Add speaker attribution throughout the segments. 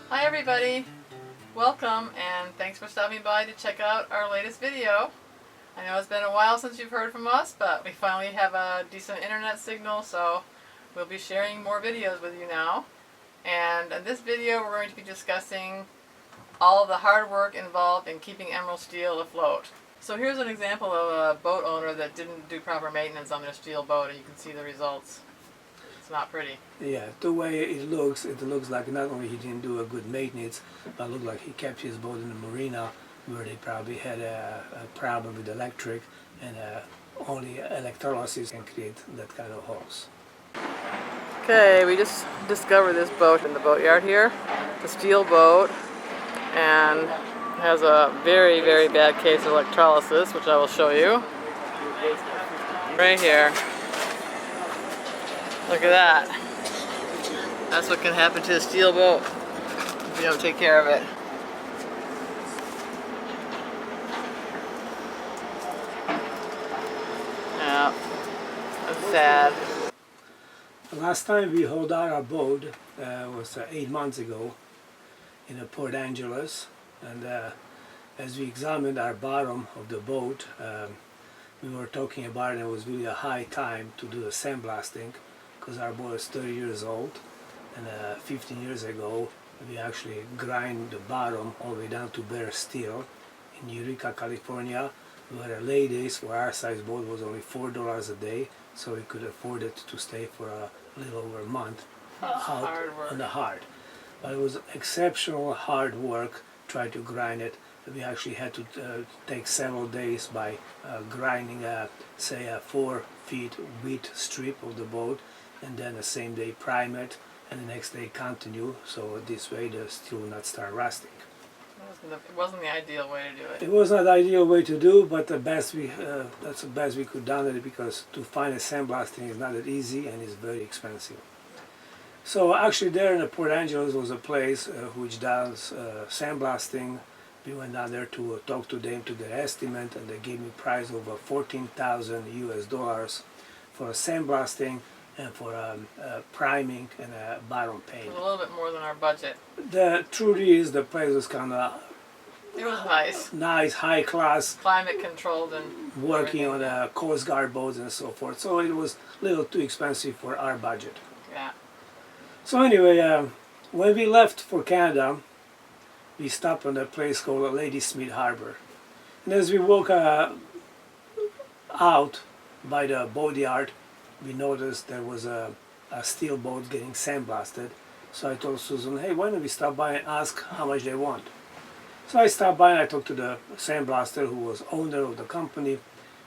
Speaker 1: Hi everybody, welcome and thanks for stopping by to check out our latest video. I know it's been a while since you've heard from us, but we finally have a decent internet signal, so we'll be sharing more videos with you now. And in this video we're going to be discussing all of the hard work involved in keeping emerald steel afloat. So here's an example of a boat owner that didn't do proper maintenance on their steel boat, and you can see the results. It's not pretty.
Speaker 2: Yeah, the way it looks like not only he didn't do a good maintenance, but it looked like he kept his boat in the marina where they probably had a problem with electric, and only electrolysis can create that kind of holes.
Speaker 1: Okay, we just discovered this boat in the boatyard here. It's a steel boat and has a very, very bad case of electrolysis, which I will show you. Right here. Look at that. That's what can happen to a steel boat if you don't take care of it. Yeah, that's sad.
Speaker 2: The last time we hauled out our boat was 8 months ago in Port Angeles, and as we examined our bottom of the boat, we were talking about it was really a high time to do the sandblasting, because our boat is 30 years old, and 15 years ago we actually grind the bottom all the way down to bare steel in Eureka, California, where the ladies for our size boat was only $4 a day, so we could afford it to stay for a little over a month out on the hard. But it was exceptional hard work trying to grind it. We actually had to take several days by grinding say a 4 feet width strip of the boat, and then the same day prime it, and the next day continue, so this way the steel will not start rusting.
Speaker 1: It wasn't the ideal way to do it.
Speaker 2: It was not the ideal way to do, but the best that's the best we could done it, because to find a sandblasting is not that easy and it's very expensive. So actually there in Port Angeles was a place which does sandblasting. We went down there to talk to them to their estimate, and they gave me a price of $14,000 US for sandblasting and for priming and bottom paint.
Speaker 1: It was a little bit more than our budget.
Speaker 2: The truth is, the place was kind of
Speaker 1: It was nice.
Speaker 2: Nice, high class.
Speaker 1: Climate controlled and
Speaker 2: working on Coast Guard boats and so forth. So it was a little too expensive for our budget.
Speaker 1: Yeah.
Speaker 2: So anyway, when we left for Canada, we stopped on a place called Lady Smith Harbor. And as we walk out by the boatyard, we noticed there was a steel boat getting sandblasted. So I told Susan, hey, why don't we stop by and ask how much they want? So I stopped by and I talked to the sandblaster who was owner of the company,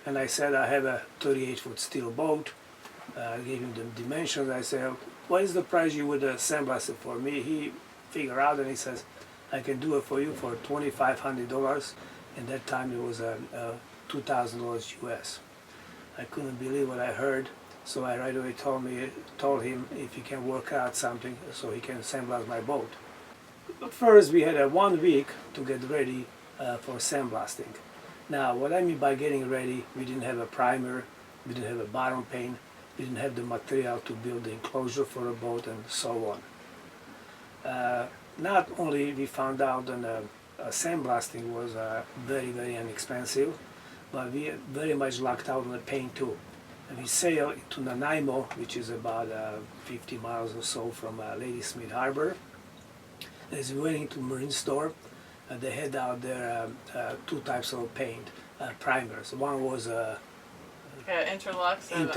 Speaker 2: and I said I have a 38-foot steel boat. I gave him the dimensions. I said, what is the price you would sandblast it for me? He figured out and he says, I can do it for you for $2,500. And that time it was $2,000 US. I couldn't believe what I heard, so I right away told him if he can work out something so he can sandblast my boat. First, we had 1 week to get ready for sandblasting. Now, what I mean by getting ready, we didn't have a primer, we didn't have a bottom paint, we didn't have the material to build the enclosure for a boat, and so on. Not only we found out that sandblasting was very, very inexpensive, but we very much lucked out on the paint too. And we sailed to Nanaimo, which is about 50 miles or so from Lady Smith Harbor. As we went into Marine store, they had out there 2 types of paint, primers. One was
Speaker 1: Interlux and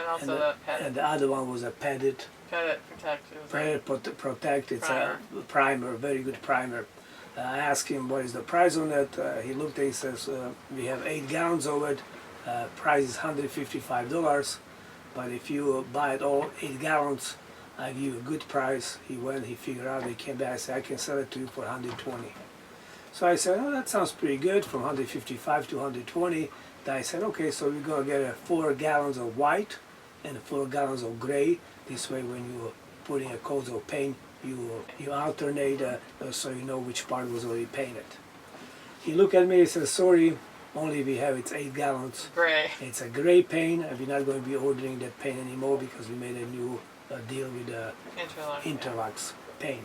Speaker 1: also the Pettit.
Speaker 2: And the other one was a Pettit.
Speaker 1: Pettit Protect.
Speaker 2: Pettit Protect. It's a primer, very good primer. I asked him what is the price on it. He looked at it, he says, we have 8 gallons of it. Price is $155, but if you buy it all 8 gallons, I give you a good price. He went, he figured out, he came back and said, I can sell it to you for $120. So I said, oh, that sounds pretty good, from $155 to $120. Then I said, okay, so we're going to get 4 gallons of white and 4 gallons of gray. This way when you're putting a coat of paint, you alternate so you know which part was already painted. He looked at me and said, sorry, only we have it's 8 gallons.
Speaker 1: Gray.
Speaker 2: It's a gray paint, and we're not going to be ordering that paint anymore because we made a new deal with Interlux paint.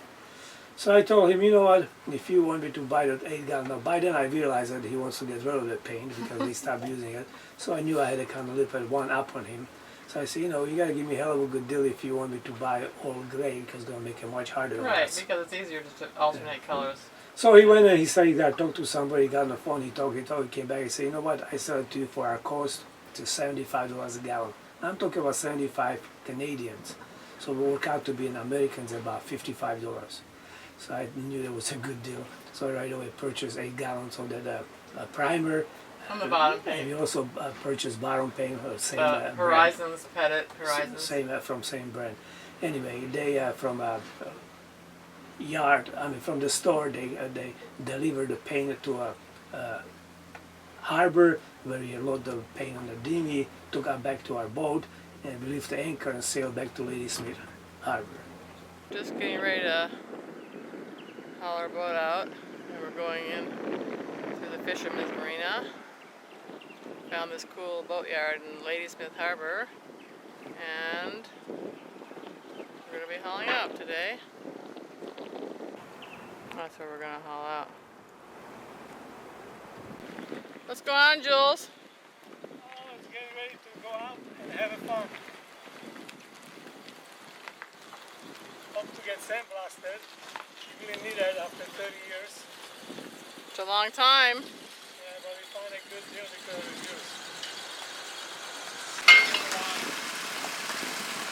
Speaker 2: So I told him, you know what, if you want me to buy that 8-gallon, now by then I realized that he wants to get rid of the paint because we stopped using it. So I knew I had to kind of live at one up on him. So I said, you know, you got to give me a hell of a good deal if you want me to buy all gray because it's going to make it much harder on
Speaker 1: Right,
Speaker 2: us.
Speaker 1: because it's easier to alternate colors.
Speaker 2: So he went and he said he got to talk to somebody, he got on the phone, he came back and said, you know what, I sell it to you for our cost to $75 a gallon. I'm talking about 75 Canadians. So it will work out to be in Americans about $55. So I knew that was a good deal. So right away purchased 8 gallons of that primer.
Speaker 1: On the bottom
Speaker 2: And
Speaker 1: paint.
Speaker 2: we also purchased bottom paint, same
Speaker 1: Horizons, Pettit,
Speaker 2: brand.
Speaker 1: Horizons.
Speaker 2: From same brand. Anyway, they from yard, from the store, they delivered the paint to a harbor where we load the paint on the dinghy, took it back to our boat, and we lift the anchor and sailed back to Ladysmith Harbor.
Speaker 1: Just getting ready to haul our boat out, and we're going in through the Fisherman's Marina. Found this cool boatyard in Ladysmith Harbor, and we're going to be hauling out today. That's where we're going to haul out. What's going on, Jules?
Speaker 2: Oh, it's getting ready to go out and have fun. Hope to get sandblasted. You really need it after 30 years.
Speaker 1: It's a long time.
Speaker 2: Yeah, but we found a good deal because of the juice.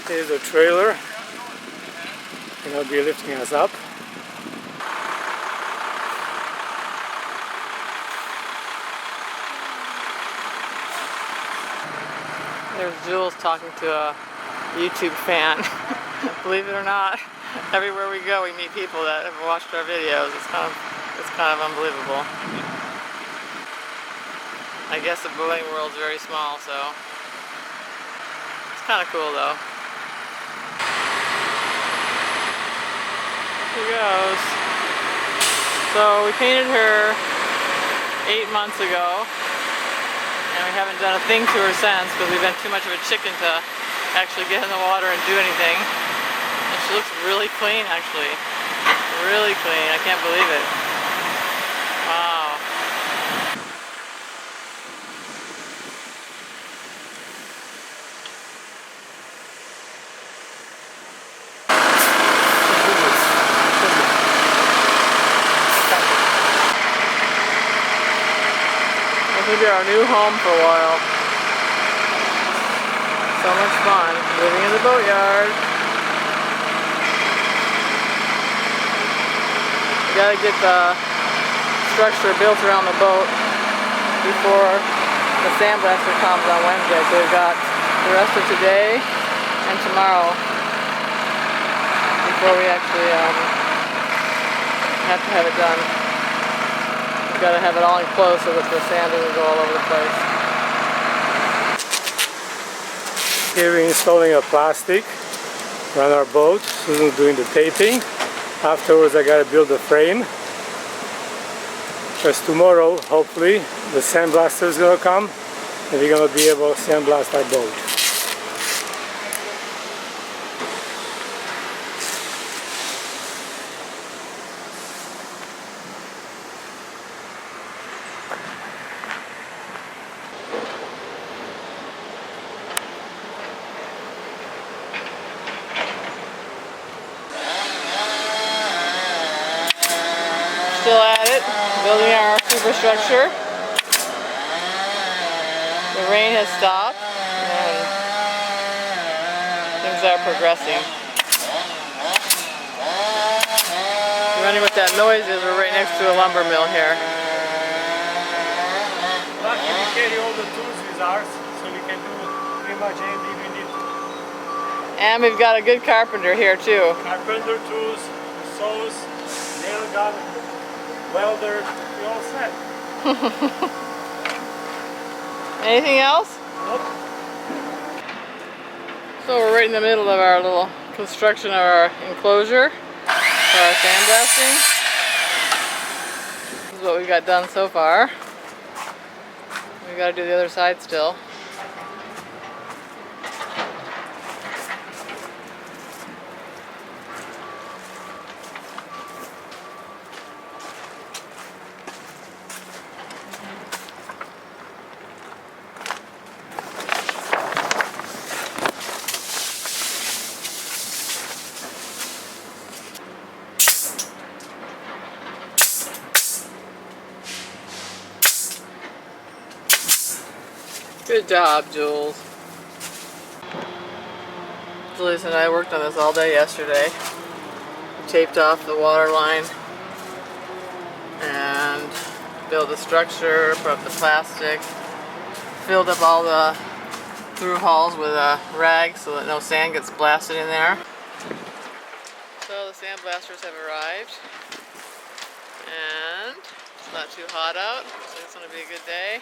Speaker 2: Here's the trailer. And it'll be lifting us up.
Speaker 1: There's Jules talking to a YouTube fan. Believe it or not, everywhere we go we meet people that have watched our videos. It's kind of unbelievable. I guess the boating world's very small, so it's kind of cool though. Here goes. So we painted her 8 months ago. And we haven't done a thing to her since because we've been too much of a chicken to actually get in the water and do anything. And she looks really clean, actually. Really clean. I can't believe it. Wow. This will be our new home for a while. So much fun living in the boatyard. We gotta get the structure built around the boat before the sandblaster comes on Wednesday. So we've got the rest of today and tomorrow before we actually have to have it done. We've got to have it all enclosed so that the sand doesn't go all over the place.
Speaker 2: Here we're installing a plastic around our boat. Susan's doing the taping. Afterwards I got to build the frame. Because tomorrow, hopefully, the sandblaster is going to come and we're going to be able to sandblast our boat.
Speaker 1: Still at it, building our superstructure. The rain has stopped and things are progressing. You're wondering what that noise is, we're right next to a lumber mill here.
Speaker 2: Lucky we carry all the tools with ours, so we can do pretty much anything we need.
Speaker 1: And we've got a good carpenter here too.
Speaker 2: Carpenter tools, saws, nail gun, welder, we all set.
Speaker 1: Anything else?
Speaker 2: Nope.
Speaker 1: So we're right in the middle of our little construction of our enclosure for our sandblasting. This is what we've got done so far. We've got to do the other side still. Good job, Jules. Julius and I worked on this all day yesterday. We taped off the water line and built the structure, put up the plastic, filled up all the through halls with a rag so that no sand gets blasted in there. So the sandblasters have arrived, and it's not too hot out, so it's going to be a good day.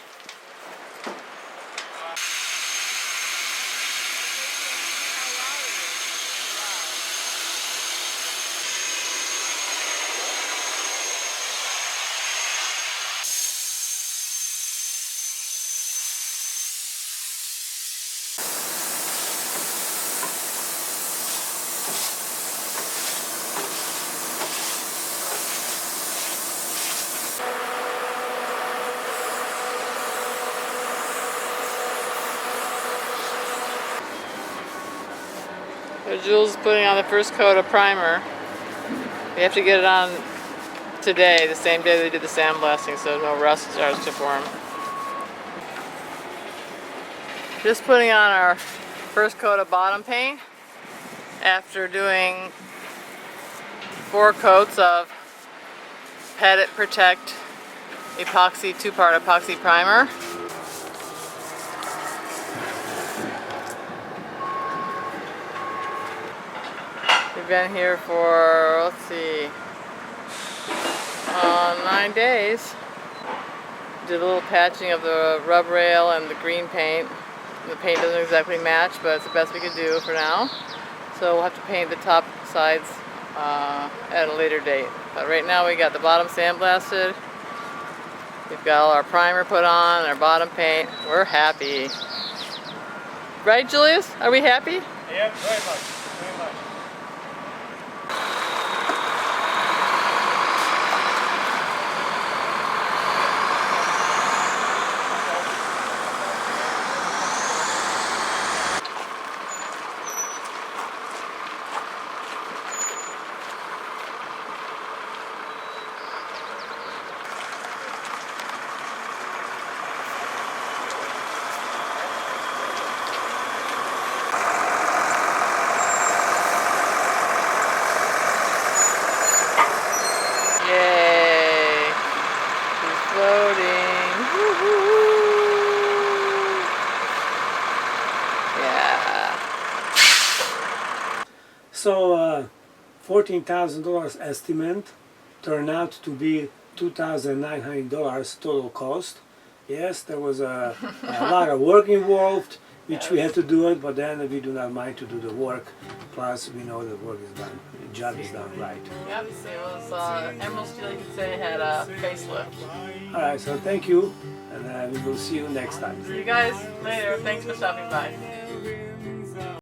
Speaker 1: So Jules is putting on the first coat of primer. We have to get it on today, the same day they did the sandblasting, so no rust starts to form. Just putting on our first coat of bottom paint after doing 4 coats of Pet It Protect epoxy, 2-part epoxy primer. We've been here for, let's see, 9 days. Did a little patching of the rub rail and the green paint. The paint doesn't exactly match, but it's the best we could do for now. So we'll have to paint the top sides at a later date. But right now we got the bottom sandblasted. We've got all our primer put on, our bottom paint. We're happy. Right, Julius? Are we happy?
Speaker 2: Yep, very much. Very much.
Speaker 1: Yay! He's floating. Woo-hoo! Yeah.
Speaker 2: So $14,000 estimate turned out to be $2,900 total cost. Yes, there was a lot of work involved, which we had to do it, but then we do not mind to do the work. Plus, we know the work is done, the job is done right.
Speaker 1: Yep, so it was Emerald Steel, you could say, had a facelift.
Speaker 2: All right, so thank you, and we will see you next time.
Speaker 1: See you guys later. Thanks for stopping by.